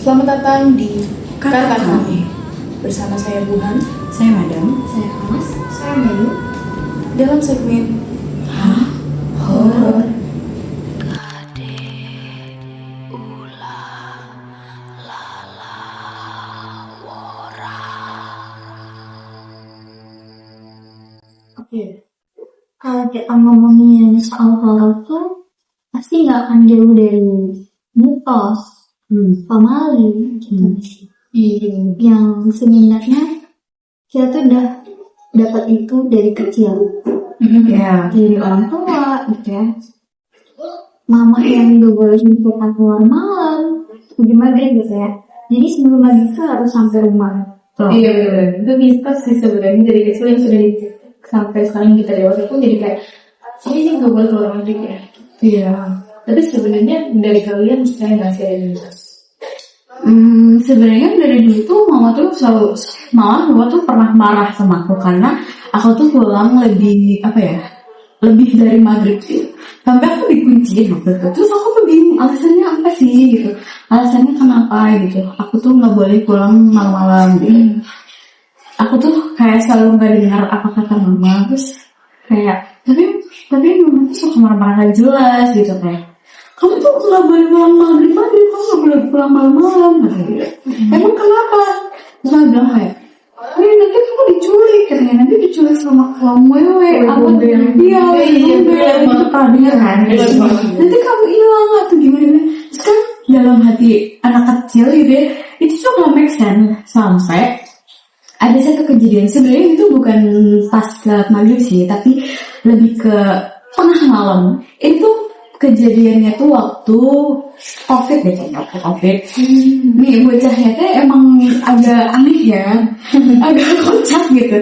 Selamat datang di Kata Kami. Bersama saya Buhan, Saya Madam. Saya Mas, saya Melu. dalam segmen Horor. Oke, kalau kita ngomongin soal horor tuh pasti nggak akan jauh dari mitos, pamali gitu sih. Yang sebenarnya kita tuh udah dapat itu dari kecil, Ya. dari orang tua gitu ya. Mama yang gak boleh kita keluar malam, pergi maghrib gitu ya. Jadi sebelum maghrib tuh harus sampai rumah. Iya benar. Itu mitos sih sebenarnya dari kecil yang sudah sampai sekarang kita dewasa pun jadi kayak ini sih nggak boleh keluar maghrib ya. Iya. Tapi sebenarnya dari kalian saya nggak sih ada mitos. Sebenarnya dari dulu tuh mama tuh selalu, malah mama tuh pernah marah sama aku karena aku tuh pulang lebih lebih dari maghrib sih. Sampai aku dikunci waktu itu. Terus aku tuh bingung alasannya apa sih gitu. Alasannya kenapa gitu. Aku tuh nggak boleh pulang malam-malam gitu. Aku tuh kayak selalu nggak dengar apa kata mama. Terus kayak tapi mama tuh suka marah-marah gak jelas gitu kayak. Kamu tuh nggak boleh pulang maghrib, kamu nggak boleh pulang malam-malam gitu. Emang kenapa? Terus mama bilang kayak, nanti kamu diculik katanya, nanti diculik sama kaum wewe, pernah dengar kan? Nanti kamu hilang atau gimana? Terus kan dalam hati anak kecil gitu ya, itu tuh nggak make sense sampai ada satu kejadian. Sebenarnya itu bukan pas ke maghrib sih, tapi lebih ke tengah malam. Itu kejadiannya tuh waktu COVID deh, waktu COVID. Nih bocahnya tuh emang agak aneh ya, agak kocak gitu.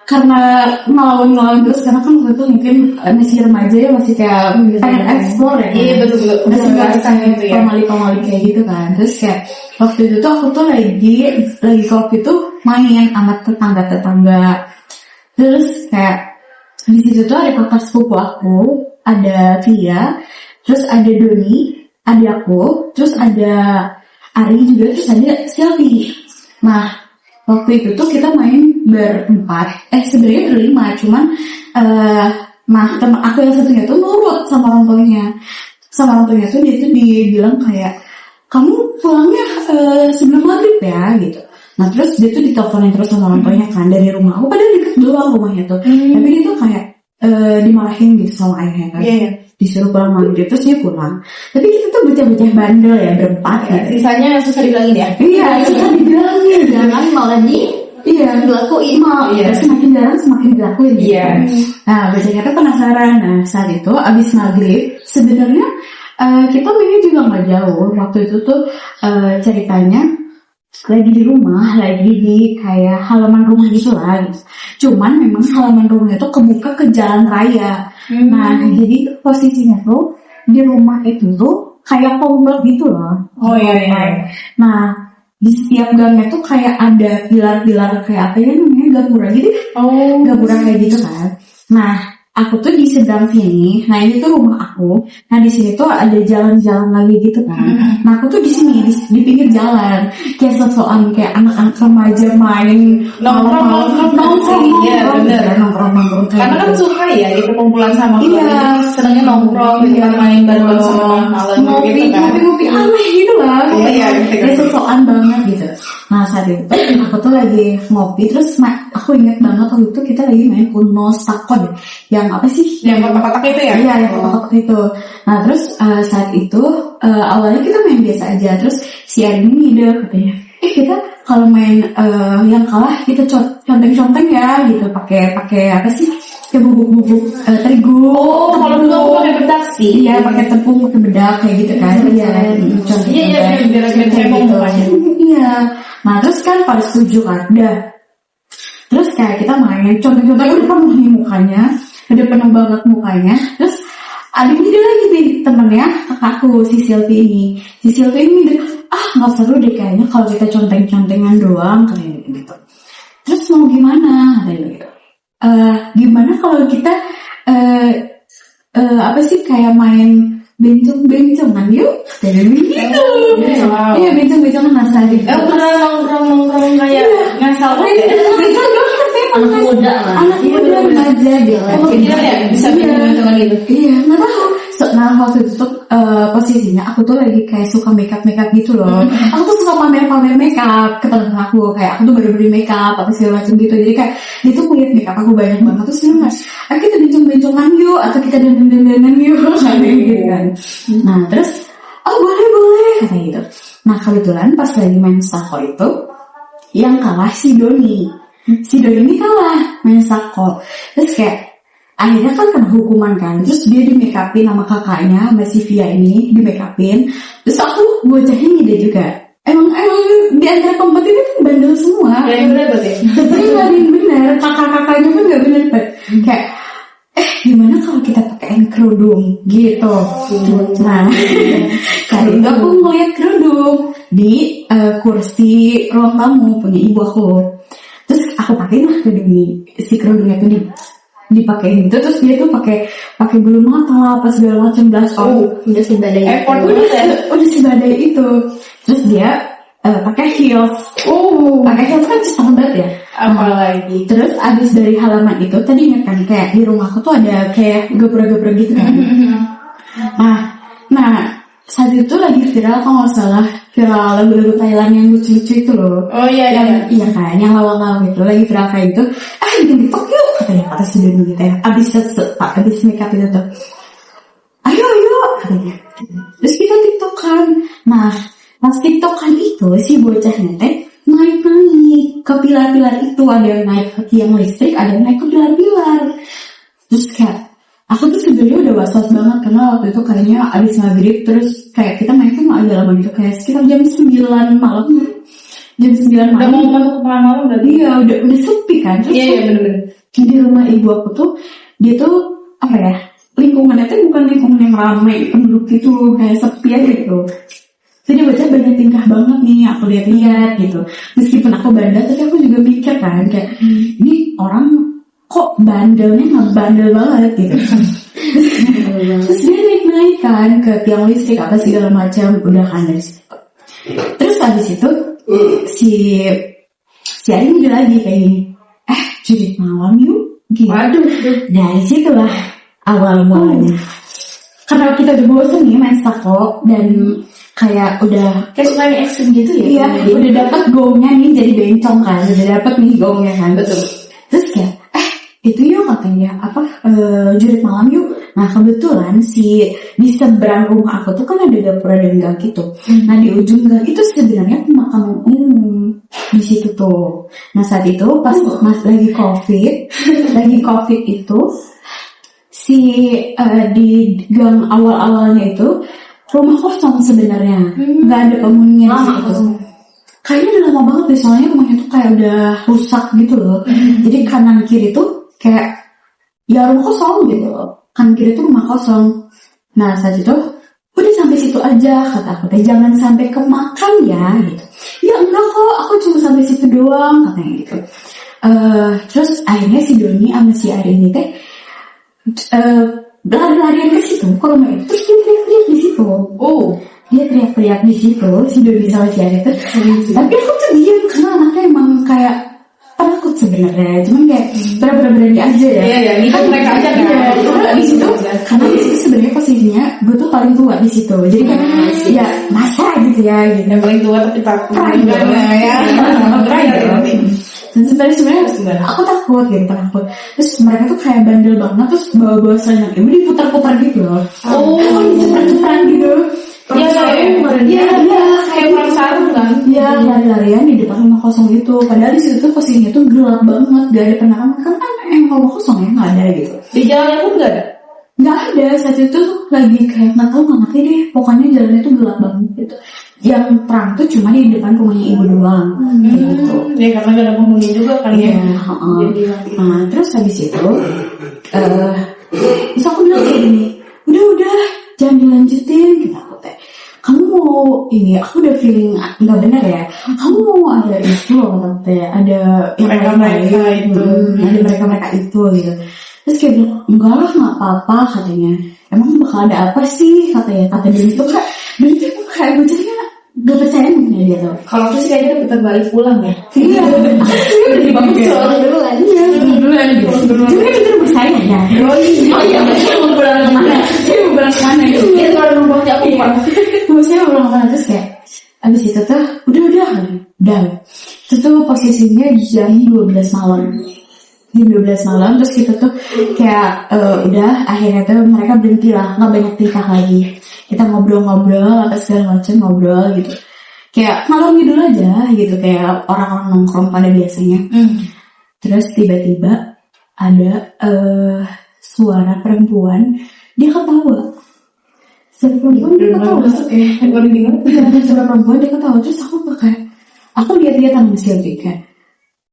Karena ngelawan terus, karena kan waktu itu mungkin masih remaja ya, masih kayak pengen explore ya. Iya betul. Masih Berasa gitu ya. pamali kayak gitu kan. Terus kayak waktu itu tuh aku tuh lagi COVID tuh main sama tetangga. Terus kayak di situ tuh ada kakak sepupu aku, ada Via, terus ada Doni, ada aku, terus ada Ari juga, terus ada Sylvie. Nah, waktu itu tuh kita main berempat, sebenarnya berlima, cuman teman aku yang satunya tuh nurut sama orang tuanya. Sama orang tuanya tuh dia tuh dibilang kayak, kamu pulangnya sebelum maghrib ya gitu. Nah terus dia tuh diteleponin terus sama orang tuanya kan dari rumah aku, padahal deket doang rumahnya tuh. Tapi dia tuh kayak dimarahin gitu sama ayahnya kan. Disuruh pulang maghrib, terus dia pulang. Tapi kita tuh bocah-bocah bandel ya, berempat ya. Sisanya susah dibilangin ya. Iya, susah dibilangin. Jangan malah dilakuin. Semakin jarang semakin dilakuin. Iya. Nah, bocahnya tuh penasaran. Nah, saat itu abis maghrib, sebenarnya kita mainnya juga nggak jauh. Waktu itu tuh ceritanya lagi di rumah, lagi di kayak halaman rumah gitu lah. Cuman memang halaman rumahnya tuh kebuka ke jalan raya. Nah, jadi posisinya tuh di rumah itu tuh kayak komplek gitu loh. Oh iya. Nah, di setiap gangnya tuh kayak ada pilar-pilar kayak apa ya namanya, gapura gitu. Gapura kayak gitu kan. Nah, aku tuh di seberang sini. Nah, ini tuh rumah aku. Nah, di sini tuh ada jalan-jalan lagi gitu kan. Nah, aku tuh di sini di pinggir jalan. Kayak sosokan kayak anak-anak remaja main Nongkrong. Iya benar. Nongkrong kayak Karena kan gitu. suka ya gitu kumpulan sama Iya. keluarga. Senangnya nongkrong gitu kan, main bareng sama malam gitu kan. Ngopi aneh gitu lah. Oh, iya. Kayak sosokan banget gitu. Nah, saat itu aku tuh lagi ngopi, terus aku inget banget waktu itu kita lagi main Uno Stakon. Yang apa sih? Yang kotak-kotak itu ya? Iya, yang kotak-kotak itu. Nah, terus saat itu awalnya kita main biasa aja. Terus si Ari ini ide katanya, kita kalau main yang kalah kita conteng-conteng ya gitu, pakai apa sih? Kayak bubuk-bubuk terigu. Oh, kalau dulu aku pakai bedak sih. Iya, pakai tepung, pakai bedak kayak gitu kan. Iya, biar cebong mukanya. Iya. Nah, terus kan pada setuju kan. Terus kayak kita main conteng-conteng, udah penuh nih mukanya. Udah penuh banget mukanya. Terus ada ide lagi nih temennya kakakku, si Sylvie ini. Si Sylvie ini nggak seru deh kayaknya kalau kita conteng-contengan doang kayak gitu. Terus mau gimana? Kayak gitu. Gimana kalau kita kayak main bencong-bencongan yuk? Kayak gitu. Iya, bencong-bencongan. Nah, hari itu Pernah nongkrong kayak ngasal bisa banget anak muda lah. anak muda remaja gitu. Kamu kira ya bisa bikin teman gitu? Iya, nggak tahu. Nah waktu itu tuh posisinya aku tuh lagi kayak suka makeup gitu loh. Aku tuh suka pamer makeup ke temen aku, kayak aku tuh baru beli makeup apa segala macam gitu. Jadi kayak dia tuh ngeliat makeup aku banyak banget, terus dia mas, kita bincang-bincangan yuk atau kita dandan yuk kayak gitu kan. Nah terus oh boleh katanya gitu. Nah kebetulan pas lagi main sako itu yang kalah si Doni ini kalah main sako. Terus kayak akhirnya kan kena hukuman kan, terus dia di make upin sama kakaknya, sama si Via ini di make upin. Terus aku bocahnya ngide juga. Emang di antara kompetitif itu bandel semua. Ya bener berarti. Tapi nggak ada yang benar, kakak-kakaknya pun nggak benar. Kayak gimana kalau kita pakein kerudung gitu. Nah kali itu aku ngeliat kerudung di kursi ruang tamu punya ibu aku. Terus aku pakein lah si kerudungnya itu dipakein gitu, terus dia tuh pakai bulu mata apa segala macam blush on. Udah sebadai Effort banget ya. Udah sebadai itu. Terus dia pakai heels. Pakai heels kan cepet banget ya. Apalagi. Terus abis dari halaman itu tadi ingat kan kayak di rumahku tuh ada kayak gapura-gapura gitu kan. Nah saat itu lagi viral kalau nggak salah, viral lagu-lagu Thailand yang lucu-lucu itu loh. Oh iya. Iya kan, yang lawang-lawang itu lagi viral kayak gitu. Bikin TikTok yuk kata si Doni gitu ya. Abis makeup itu tuh, ayo katanya. Terus kita TikTokan. Nah pas TikTokan itu si bocahnya teh naik ke pilar-pilar itu, ada yang naik ke tiang listrik, ada yang naik ke pilar-pilar. Terus kayak aku tuh sebenarnya udah was-was banget karena waktu itu kayaknya abis maghrib, terus kayak kita main tuh agak lama gitu, kayak sekitar jam 9 malam. Udah mau masuk ke malam berarti. Iya udah sepi kan. Terus Iya bener-bener. di rumah ibu aku tuh dia tuh apa ya, lingkungannya tuh bukan lingkungan yang ramai penduduk gitu, kayak sepi aja gitu. Jadi baca banyak tingkah banget nih aku lihat gitu. Meskipun aku bandel tapi aku juga mikir kan kayak ini orang kok bandelnya ngebandel banget gitu. Terus dia naik kan ke tiang listrik apa segala macam, udah kan dari situ. Terus habis itu si Ari udah lagi kayak gini, jurit malam yuk gitu. Waduh. Dari situlah awal mulanya. Karena kita udah bosan nih main sako dan kayak udah Kayak suka yang ekstrim gitu ya. iya udah dapat gongnya nih, jadi bencong kan, udah dapat nih gongnya kan. Betul. Terus kayak itu yuk katanya jurit malam yuk. Nah kebetulan di seberang rumah aku tuh kan ada dapur dan gang gitu. Nah di ujung gang itu sebenarnya pemakaman umum di situ tuh. Nah saat itu pas lagi covid itu di gang awalnya itu rumah kosong sebenarnya, nggak ada penghuninya di situ. Kayaknya udah lama banget deh, soalnya rumahnya tuh kayak udah rusak gitu loh. Jadi kanan kiri tuh kayak ya rumah kosong gitu loh. Kanan kiri tuh rumah kosong. Nah saat itu udah sampai situ aja kata aku teh, jangan sampai ke makam ya gitu. Ya enggak kok, aku cuma sampai situ doang katanya gitu. Terus akhirnya si Doni sama si Ari ini teh lari-larian ke situ ke rumah itu, terus dia teriak-teriak di situ. Dia teriak-teriak di situ si Doni sama si Ari tuh. Tapi aku tuh diam karena anaknya emang kayak penakut sebenarnya, cuman kayak berani aja ya. Iya, ngikut mereka aja kan. Karena di situ sebenarnya posisinya gue tuh paling tua di situ, jadi kan ya masa gitu ya gitu. Yang paling tua tapi takut. Ya. Dan sebenarnya aku takut gitu, penakut. Terus mereka tuh kayak bandel banget, terus bawa selendang ibu diputar-putar gitu loh. Diceper-ceperan gitu. Iya, kayak perang sarung kan. Iya, lari-larian di depan rumah kosong itu. Padahal di situ tuh posisinya tuh gelap banget, gak ada penerangan kan rumah kosong ya, nggak ada gitu. Di jalannya pun nggak ada. Nggak ada, saat itu tuh lagi kayak nggak ngerti deh. Pokoknya jalannya tuh gelap banget gitu. Yang terang tuh cuma di depan rumahnya ibu doang. Gitu. Ya karena gak ada penghuni juga kali ya. Nah terus habis itu, terus aku bilang kayak gini, udah jangan dilanjutin gitu aku teh. Kamu mau ini, aku udah feeling nggak benar ya. Kamu mau ada itu loh tante, ada yang mereka itu, ada mereka itu gitu. Terus kayak bilang, enggak lah nggak apa-apa katanya. Emang bakal ada apa sih katanya, kata dia itu kak. Dan itu kayak bocahnya gak percaya nih ya gitu. Kalau aku sih kayaknya putar balik pulang ya. Iya, aku dari banget Pulang duluan. duluan gitu. Cuma kan itu rumah saya ya. Oh iya, saya mau pulang kemana? Saya mau pulang kemana gitu. Dia kalau numpangnya aku pulang. Terus saya mau pulang kemana terus kayak abis itu tuh udah. Itu tuh posisinya jam 12 malam. Jam 12 malam terus kita tuh kayak udah akhirnya tuh mereka berhenti lah, nggak banyak tingkah lagi. Kita ngobrol-ngobrol apa segala macam ngobrol gitu. Kayak malam dulu aja gitu kayak orang-orang nongkrong pada biasanya. Terus tiba-tiba ada suara perempuan, dia ketawa. Suara perempuan dia ketawa. Kayak baru dengar. Iya, ada suara perempuan dia ketawa. Terus aku lihat-lihatan sama si Oki kayak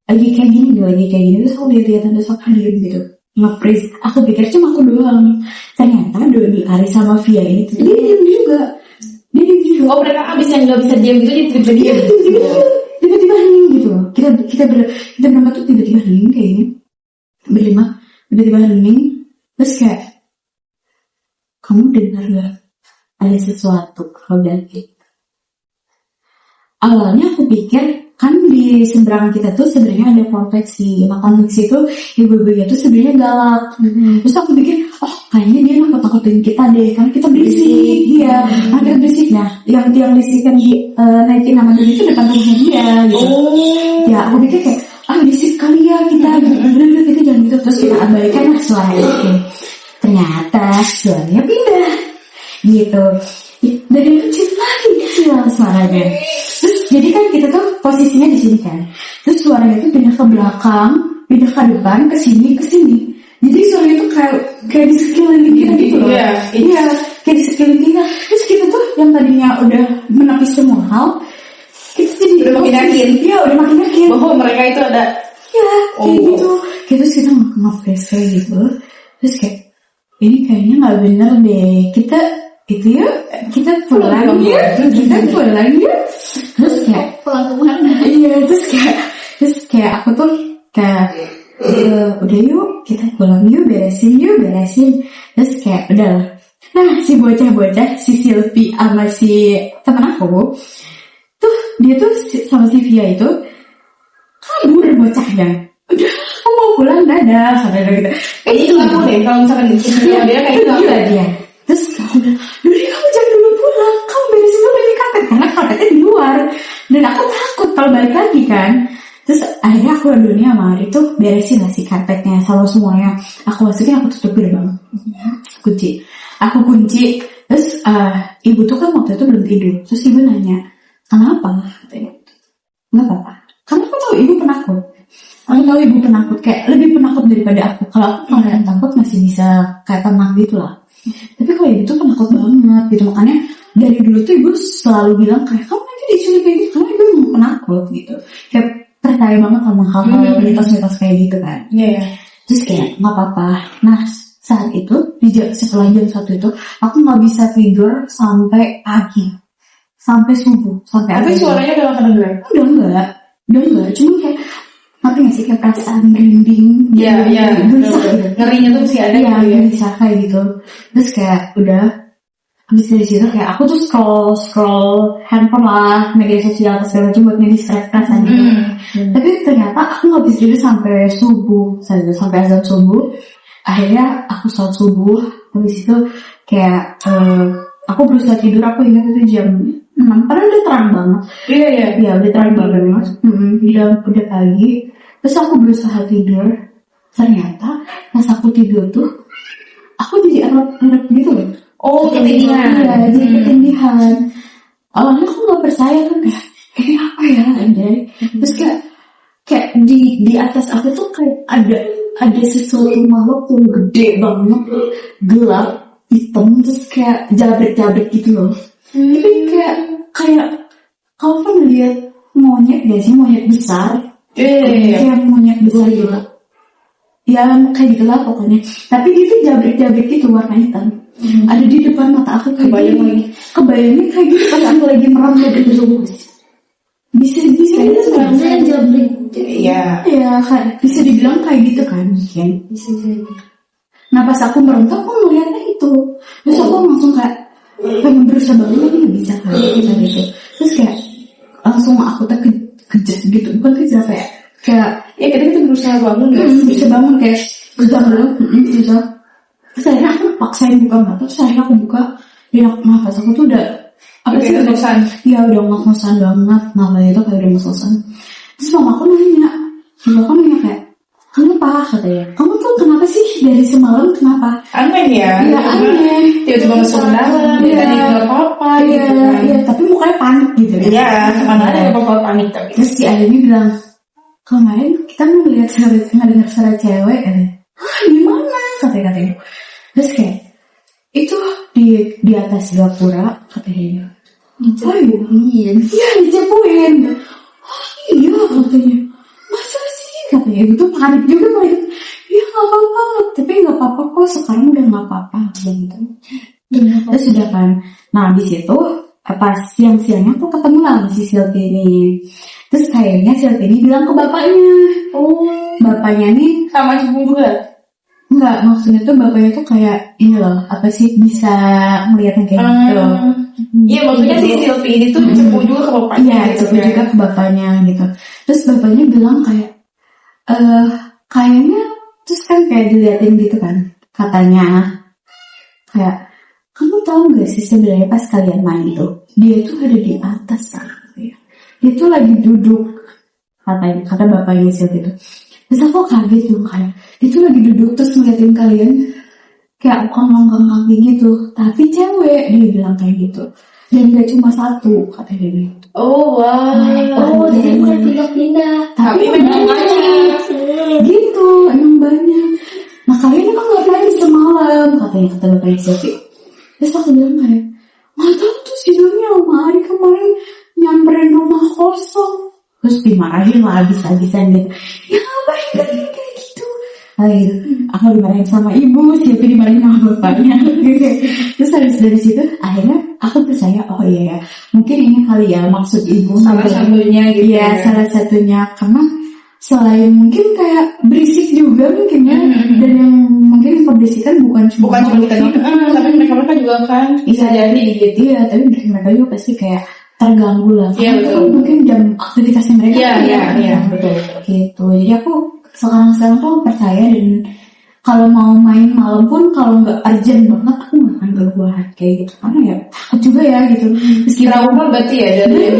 lagi kayak gini. Terus aku lihat-lihatan terus aku diem gitu. Nge-freeze. Aku pikir cuma aku doang. Ternyata Doni, Ari sama Via ini tuh dia diem juga. Oh mereka abis yang nggak bisa diam itu dia Tiba-tiba hening gitu. Kita berempat tuh tiba-tiba hening kayaknya. Berlima tiba-tiba hening. Terus kayak kamu dengar gak ada sesuatu kalau bilang gitu. Awalnya aku pikir kan di seberang kita tuh sebenarnya ada konveksi. Nah konveksi itu ibu-ibunya tuh sebenarnya galak. Terus aku pikir, oh kayaknya dia nakut-nakutin kita deh, karena kita berisik. Iya, kita berisik. Nah, yang berisik yang naikin nama dia itu depan rumahnya dia. Gitu. Ya, aku pikir kayak, berisik kali ya kita. Udah kita jangan gitu. Terus kita abaikan lah suara itu. Ternyata suaranya pindah. Gitu. Dari kecil lagi suaranya. Terus jadi kan kita tuh posisinya di sini kan. Terus suaranya tuh pindah ke belakang, pindah ke depan, ke sini. Jadi suaranya tuh kayak di sekeliling kita gitu loh. Iya, kayak di sekeliling kita. Terus kita tuh yang tadinya udah menepis semua hal, kita jadi udah makin yakin. Iya, udah makin yakin bahwa mereka itu ada. Iya, kayak gitu. Terus kita nge-freeze kayak gitu. Terus kayak ini kayaknya nggak bener deh. Kita pulang ya. Terus kayak Pulang kemana? iya, terus kayak aku tuh kayak udah yuk kita pulang yuk, beresin. Terus kayak udahlah. Nah si bocah si Silvi sama si temen aku tuh dia tuh sama si Via itu kabur bocahnya. Udah aku mau pulang dadah gitu. Kayaknya itu aku deh kalau misalkan di sini dia kayak itu Gila dia. Terus aku bilang, Duri kamu jangan dulu pulang, kamu beresin dulu ini karpet, karena karpetnya di luar. Dan aku takut kalau balik lagi kan. Terus akhirnya aku dan Doni sama Ari tuh beresin lah si karpetnya sama semuanya. Aku masukin, aku tutup gerbang, aku kunci. Terus ibu tuh kan waktu itu belum tidur. Terus ibu nanya, kenapa? Katanya, nggak apa-apa. Karena aku tahu ibu penakut. Kayak lebih penakut daripada aku. Kalau aku kalau takut masih bisa kayak tenang gitu lah. Tapi kalau ibu tuh penakut banget gitu. Makanya dari dulu tuh ibu selalu bilang kayak kamu nanti diculik kayak gitu. Karena ibu emang penakut gitu. Kayak percaya banget sama hal-hal mitos-mitos kayak gitu kan. Iya. Terus kayak nggak apa-apa. Nah saat itu setelah jam 1 itu aku nggak bisa tidur sampai pagi, sampai subuh, sampai Tapi suaranya udah kedengeran. udah enggak. Cuma kayak ngerti nggak sih kayak perasaan merinding. Iya. Gelisah gitu. Ngerinya tuh masih ada. Iya, gitu ya. bisa kayak gitu. Terus kayak udah habis dari situ kayak aku tuh scroll handphone lah, media sosial atau segala macam buat nge-distract perasaan gitu. Tapi ternyata aku nggak bisa tidur sampai subuh, sampai azan subuh. Akhirnya aku sholat subuh. Habis itu kayak aku berusaha tidur. Aku ingat itu jam 6, padahal udah terang banget. Iya, udah terang banget. Udah pagi. Terus aku berusaha tidur. Ternyata pas aku tidur tuh aku jadi erot gitu loh. Oh, ketindihan. Iya, jadi ketindihan. Awalnya aku nggak percaya kan kayak ini apa ya anjay. Terus kayak di atas aku tuh kayak ada sesuatu makhluk yang gede banget, gelap, hitam, terus kayak jabrik gitu loh. Tapi kayak kau kan lihat monyet gak sih, monyet besar? Kayak monyet besar gitu. Ya kayak gitu lah pokoknya. Tapi dia tuh jabrik gitu warna hitam. Ada di depan mata aku kayak gini. Kebayangnya kayak gitu pas aku lagi merem gitu. Bisa Sebenarnya jabrik. Iya. Ya kan bisa dibilang kayak gitu kan. Bisa jadi. Nah pas aku merem tuh aku ngeliatnya itu. Terus aku langsung kayak pengen berusaha bangun tapi nggak bisa kayak gitu. Terus kayak aku tuh kejut gitu, bukan kejut kayak Ya kita berusaha bangun ya. bisa bangun kayak kejam dulu gitu. Terus akhirnya aku paksain buka mata, terus akhirnya aku buka, dan nafas aku tuh udah apa sih, ngos-ngosan. ya udah ngos-ngosan banget, namanya itu kayak udah ngos-ngosan. Terus mamaku nanya kayak, kenapa, katanya, kamu tuh kenapa sih dari semalam, kenapa? Aneh ya. Iya aneh, Tiba-tiba masuk ke dalam, Iya. tadi nggak apa-apa iya gitu kan. iya, tapi mukanya panik gitu ya. Iya, mana ada yang bakal panik tapi. Terus si ayahnya bilang, kemarin kita ngeliat ngedengar suara cewek, hah gimana, katanya. Terus kayak, itu di atas gapura, katanya. Dicepuin. Iya dicepuin. Oh iya, katanya. Masa sih, katanya. Itu panik juga, panik. Ya gak apa-apa, tapi gak apa-apa kok, sekarang udah gak apa-apa, gitu. Terus udah kan, nah di situ pas siang-siangnya tuh ketemu lah sama si Silvi ini. Terus kayaknya Silvi ini bilang ke bapaknya, bapaknya nih Sama ibu juga. enggak, maksudnya tuh bapaknya tuh kayak ini loh, apa sih, bisa melihat yang kayak gitu loh. Iya, maksudnya si Silvi ini tuh cepu juga ke bapaknya. Iya, gitu cepu kan. juga ke bapaknya gitu. Terus bapaknya bilang kayak, kayaknya, terus kan kayak diliatin gitu kan, katanya kayak, kamu tahu gak sih sebenarnya pas kalian main itu, dia tuh ada di atas kan, dia tuh lagi duduk, kata bapaknya Silvi itu. Terus aku kaget dong, kayak dia tuh lagi duduk terus ngeliatin kalian kayak ngongkang kaki gitu, tapi cewek, dia bilang kayak gitu, dan gak cuma satu, katanya dia. Oh wow. Jadi bukan pindah-pindah. Tapi memang banyak. Gitu, emang banyak. Nah kalian emang ngapain semalam, kata bapaknya Silvi. Terus aku bilang kayak, nggak tahu tuh si Doni sama Ari kemarin nyamperin rumah kosong. Terus dimarahin lah abis-abisan gitu. Ya ngapain kalian kayak gitu? Nah gitu, aku dimarahin sama ibu, Silvi dimarahin sama bapaknya gitu. Terus habis dari situ akhirnya aku percaya, oh iya ya, mungkin ini kali ya maksud ibu. Salah satunya gitu. Iya, salah satunya, karena selain mungkin kayak berisik juga mungkin ya, dan yang mungkin membersihkan bukan cuma kita doang, tapi mereka juga kan bisa jadi gitu. Iya, tapi mereka juga pasti kayak terganggu lah. Iya, Karena itu betul. kan mungkin jam aktivitasnya mereka. Iya, betul. Gitu. Jadi aku sekarang tuh percaya, dan kalau mau main malam pun kalau nggak urgent banget aku nggak akan keluar kayak gitu, karena ya takut juga ya gitu. Meski Trauma berarti ya dari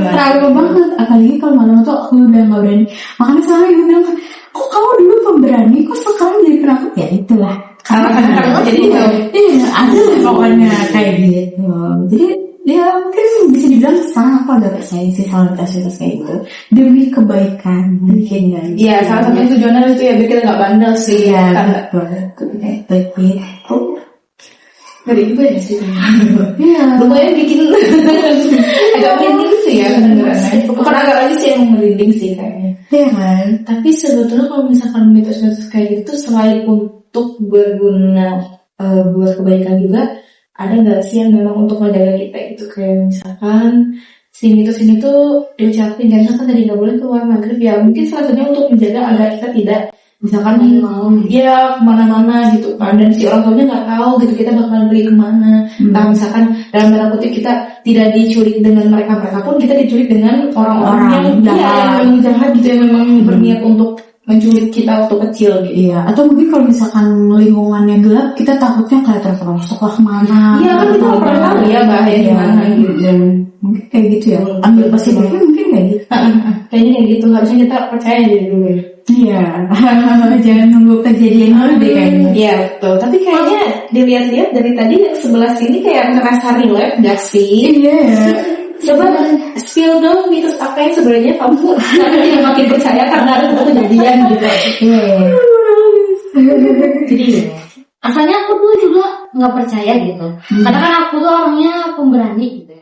terlalu banget, apalagi kalau malam tuh aku udah nggak berani. Makanya sekarang ibu bilang, kok kamu dulu pemberani, kok sekarang jadi penakut? Ya itulah, karena jadi itu. iya ada lah pokoknya kayak gitu. Jadi ya mungkin bisa dibilang sekarang aku agak percaya sih sama mitos-mitos kayak gitu, demi kebaikan mungkin ya. Iya, salah satu tujuannya itu ya biar kita nggak bandel sih. Iya, Karena begitu. ngeri juga ya sih. Iya. Lumayan bikin agak merinding sih ya kedengarannya. Bukan agak lagi sih yang merinding sih kayaknya. Iya kan? Tapi sebetulnya kalau misalkan mitos-mitos kayak gitu selain untuk berguna buat kebaikan juga, ada nggak sih yang memang untuk menjaga kita itu, kayak misalkan si mitos ini tuh diucapin, dan misalkan tadi nggak boleh keluar maghrib, ya mungkin salah satunya untuk menjaga agar kita tidak misalkan dia kemana-mana gitu kan, dan si orang tuanya nggak tahu gitu kita bakalan pergi kemana. Nah misalkan dalam tanda kutip kita tidak diculik dengan mereka pun kita diculik dengan orang-orang yang jahat gitu, yang memang berniat untuk menculik kita waktu kecil gitu. Iya, atau mungkin kalau misalkan lingkungannya gelap, kita takutnya kayak terperosok lah kemana. Iya kan kita nggak pernah tahu ya bahaya di mana gitu. Dan mungkin kayak gitu ya. Ambil positifnya mungkin kayak gitu. Kayaknya kayak gitu, harusnya kita percaya dari dulu ya. Iya, jangan nunggu kejadian dulu deh kayaknya. Iya betul, tapi kayaknya dilihat-lihat dari tadi yang sebelah sini kayak ngerasa relax gak sih? Iya. Coba spill dong mitos apa yang sebenarnya kamu yang makin percaya karena ada satu kejadian gitu. Iya. Jadi Asalnya aku dulu juga nggak percaya gitu. Karena kan aku tuh orangnya pemberani gitu ya.